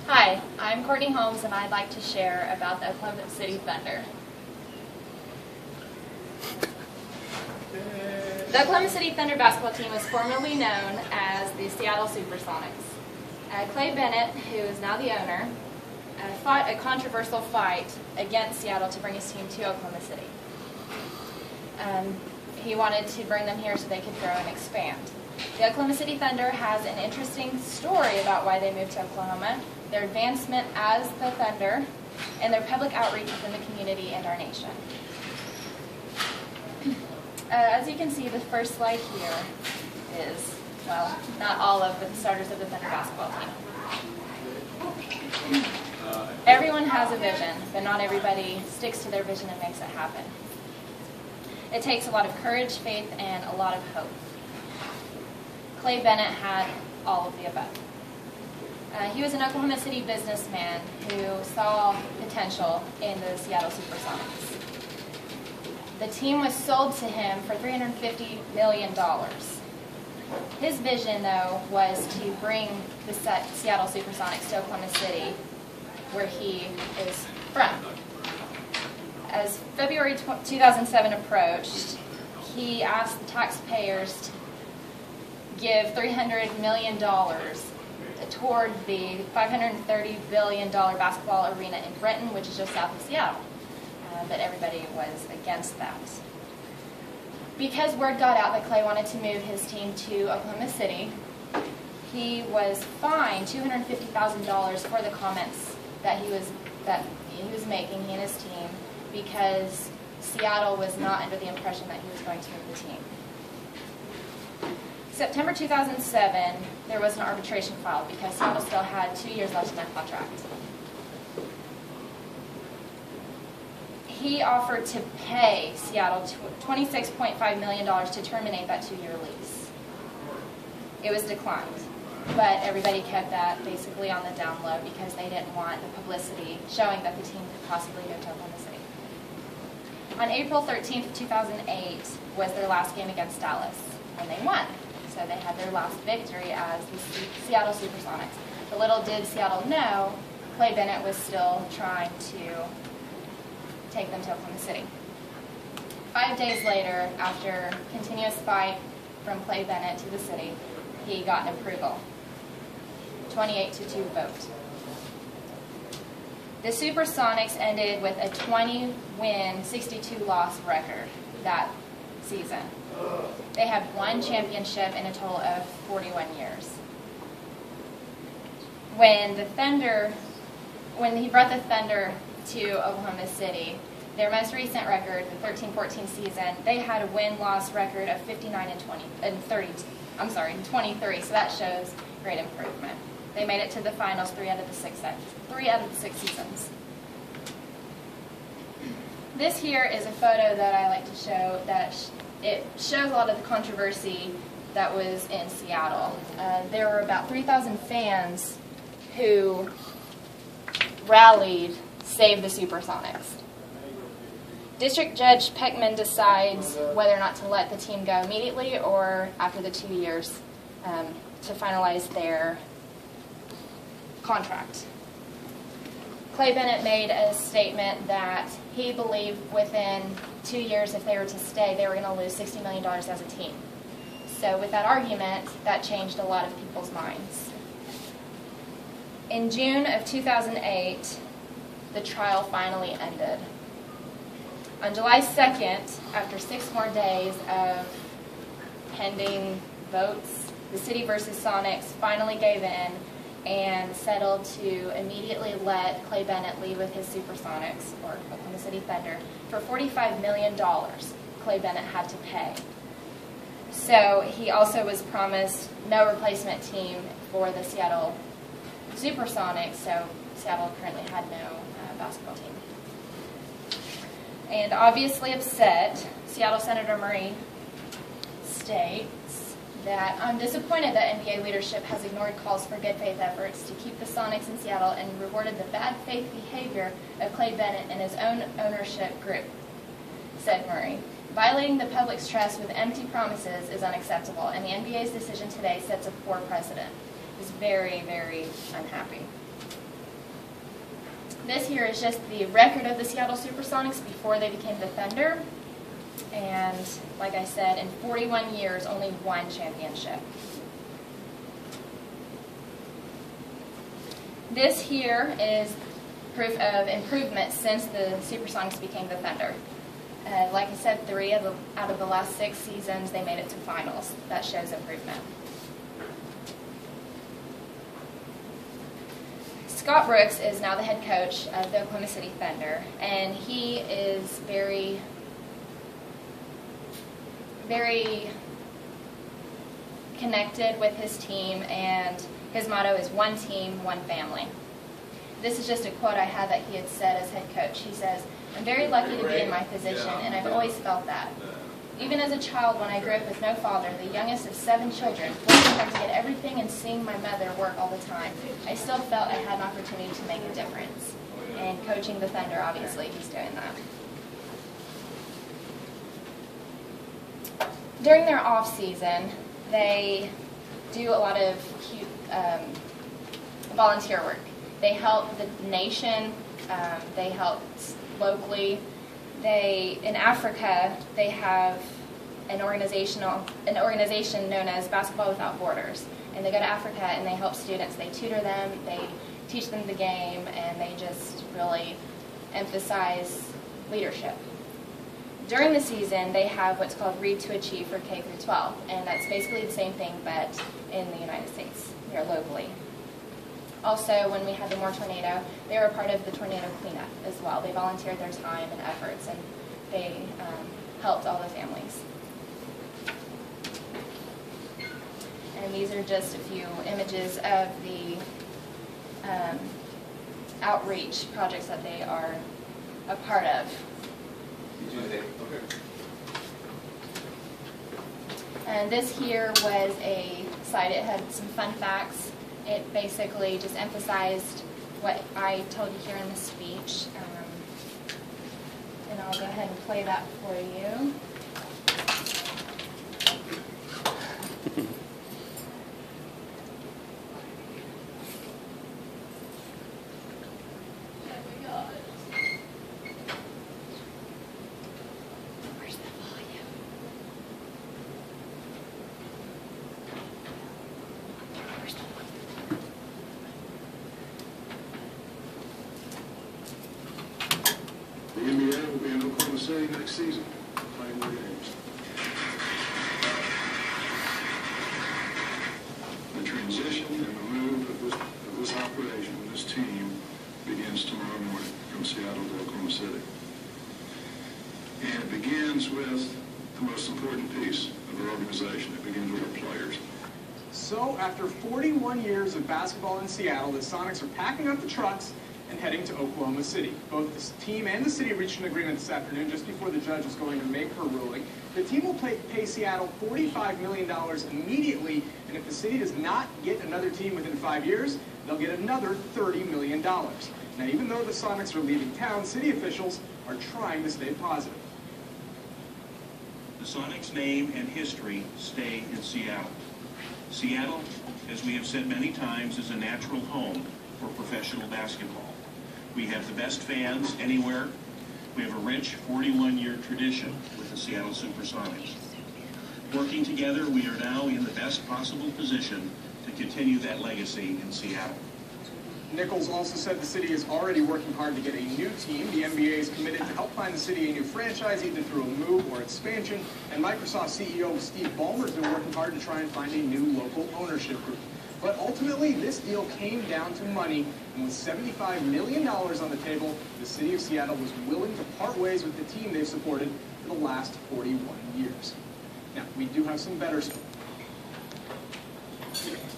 Hi, I'm Courtney Holmes, and I'd like to share about the Oklahoma City Thunder. The Oklahoma City Thunder basketball team was formerly known as the Seattle Supersonics. Clay Bennett, who is now the owner, fought a controversial fight against Seattle to bring his team to Oklahoma City. He wanted to bring them here so they could grow and expand. The Oklahoma City Thunder has an interesting story about why they moved to Oklahoma, their advancement as the Thunder, and their public outreach within the community and our nation. As you can see, the first slide here is, well, not all of the starters of the Thunder basketball team. Everyone has a vision, but not everybody sticks to their vision and makes it happen. It takes a lot of courage, faith, and a lot of hope. Clay Bennett had all of the above. He was an Oklahoma City businessman who saw potential in the Seattle Supersonics. The team was sold to him for $350 million. His vision, though, was to bring the Seattle Supersonics to Oklahoma City, where he is from. As February 2007 approached, he asked the taxpayers to give $300 million toward the $530 billion basketball arena in Renton, which is just south of Seattle. But everybody was against that. Because word got out that Clay wanted to move his team to Oklahoma City, he was fined $250,000 for the comments that he was making, he and his team, because Seattle was not under the impression that he was going to move the team. September 2007, there was an arbitration filed because Seattle still had 2 years left in their contract. He offered to pay Seattle $26.5 million to terminate that 2-year lease. It was declined, but everybody kept that basically on the down low because they didn't want the publicity showing that the team could possibly go to Oklahoma City. On April 13th, 2008 was their last game against Dallas, and they won. So they had their last victory as the Seattle Supersonics. But little did Seattle know, Clay Bennett was still trying to take them to Oklahoma City. 5 days later, after continuous fight from Clay Bennett to the city, he got an approval. 28-2 vote. The Supersonics ended with a 20-win, 62-loss record that season. They had one championship in a total of 41 years. When he brought the Thunder to Oklahoma City, their most recent record, the 13-14 season, they had a win-loss record of 23. So that shows great improvement. They made it to the finals 3 out of the 6 seasons. This here is a photo that I like to show that it shows a lot of the controversy that was in Seattle. There were about 3,000 fans who rallied Save the Supersonics. District Judge Peckman decides whether or not to let the team go immediately or after the 2 years to finalize their contract. Clay Bennett made a statement that he believed within 2 years, if they were to stay, they were going to lose $60 million as a team. So with that argument, that changed a lot of people's minds. In June of 2008, the trial finally ended. On July 2nd, after 6 more days of pending votes, the City versus Sonics finally gave in and settled to immediately let Clay Bennett leave with his Supersonics, or Oklahoma City Thunder, for $45 million Clay Bennett had to pay. So he also was promised no replacement team for the Seattle Supersonics, so Seattle currently had no basketball team. And obviously upset, Seattle Senator Murray states that I'm disappointed that NBA leadership has ignored calls for good faith efforts to keep the Sonics in Seattle and rewarded the bad faith behavior of Clay Bennett and his own ownership group, said Murray. Violating the public's trust with empty promises is unacceptable, and the NBA's decision today sets a poor precedent. He was very, very unhappy. This here is just the record of the Seattle Supersonics before they became the Thunder. And like I said, in 41 years, only one championship. This here is proof of improvement since the Supersonics became the Thunder. Like I said, 3 out of the last 6 seasons, they made it to finals. That shows improvement. Scott Brooks is now the head coach of the Oklahoma City Thunder, and he is very connected with his team, and his motto is one team, one family. This is just a quote I had that he had said as head coach. He says, "I'm very lucky to be in my position, and I've always felt that. Even as a child, when I grew up with no father, the youngest of 7 children, working hard to get everything and seeing my mother work all the time, I still felt I had an opportunity to make a difference." And coaching the Thunder, obviously, he's doing that. During their off season, they do a lot of cute volunteer work. They help the nation. They help locally. In Africa, they have an organization known as Basketball Without Borders, and they go to Africa and they help students. They tutor them, they teach them the game, and they just really emphasize leadership. During the season, they have what's called Read to Achieve for K through 12, and that's basically the same thing, but in the United States, here locally. Also, when we had the Moore tornado, they were a part of the tornado cleanup as well. They volunteered their time and efforts, and they helped all the families. And these are just a few images of the outreach projects that they are a part of. And this here was a slide. It had some fun facts. It basically just emphasized what I told you here in the speech. And I'll go ahead and play that for you. The NBA will be in Oklahoma City next season, playing their games. The transition and the move of this operation, this team, begins tomorrow morning from Seattle to Oklahoma City. And it begins with the most important piece of our organization. It begins with our players. So, after 41 years of basketball in Seattle, the Sonics are packing up the trucks and heading to Oklahoma City. Both the team and the city reached an agreement this afternoon just before the judge is going to make her ruling. The team will pay Seattle $45 million immediately, and if the city does not get another team within 5 years, they'll get another $30 million. Now, even though the Sonics are leaving town, city officials are trying to stay positive. The Sonics' name and history stay in Seattle. Seattle, as we have said many times, is a natural home for professional basketball. We have the best fans anywhere. We have a rich 41-year tradition with the Seattle Supersonics. Working together, we are now in the best possible position to continue that legacy in Seattle. Nichols also said the city is already working hard to get a new team. The NBA is committed to help find the city a new franchise, either through a move or expansion. And Microsoft CEO Steve Ballmer has been working hard to try and find a new local ownership group. But ultimately, this deal came down to money, and with $75 million on the table, the city of Seattle was willing to part ways with the team they've supported for the last 41 years. Now, we do have some better stuff.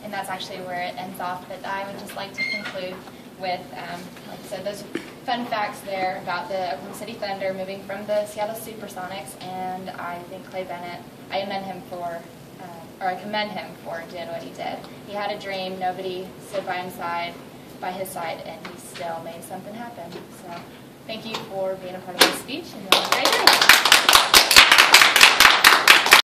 And that's actually where it ends off, but I would just like to conclude with, like I said, those fun facts there about the Oklahoma City Thunder moving from the Seattle Supersonics, and I think Clay Bennett, I commend him for doing what he did. He had a dream, nobody stood by his side, and he still made something happen. So thank you for being a part of this speech, and you have a great day.